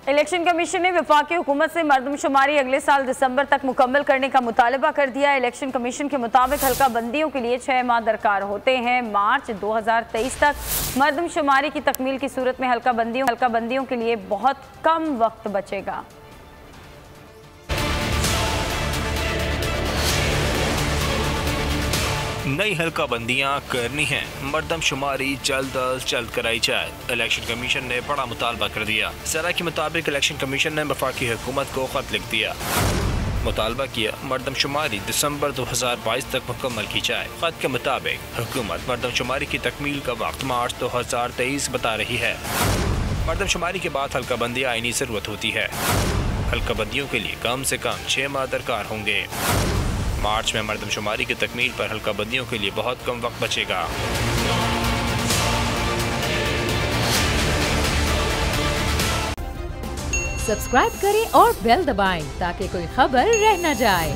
Election commission ने वफाकी हुकूमत से मरदमशुमारी अगले साल दिसंबर तक मुकम्मल करने का मुतालबा कर दिया। इलेक्शन कमीशन के मुताबिक हल्का बंदियों के लिए 6 माह दरकार होते हैं। मार्च 2023 तक मरदमशुमारी की तकमील की सूरत में हल्का बंदियों के लिए बहुत कम वक्त बचेगा। नई हल्का बंदियाँ करनी हैं, मरदमशुमारी जल्द अज जल्द कराई जाए। इलेक्शन कमीशन ने बड़ा मुतालबा कर दिया। ज़रा के मुताबिक इलेक्शन कमीशन ने वफाकी हुकूमत को खत लिख दिया, मुतालबा किया मरदमशुमारी दिसंबर 2022 तक मुकम्मल की जाए। खत के मुताबिक हुकूमत मरदमशुमारी की तकमील का वक्त मार्च 2023 बता रही है। मरदमशुमारी के बाद हल्का बंदी आईनी ज़रूरत होती है। हल्का बंदियों के लिए कम से कम 6 माह दरकार होंगे। मार्च में मरदमशुमारी की तकमील पर हल्का बंदियों के लिए बहुत कम वक्त बचेगा। सब्सक्राइब करें और बेल दबाएं ताकि कोई खबर रह न जाए।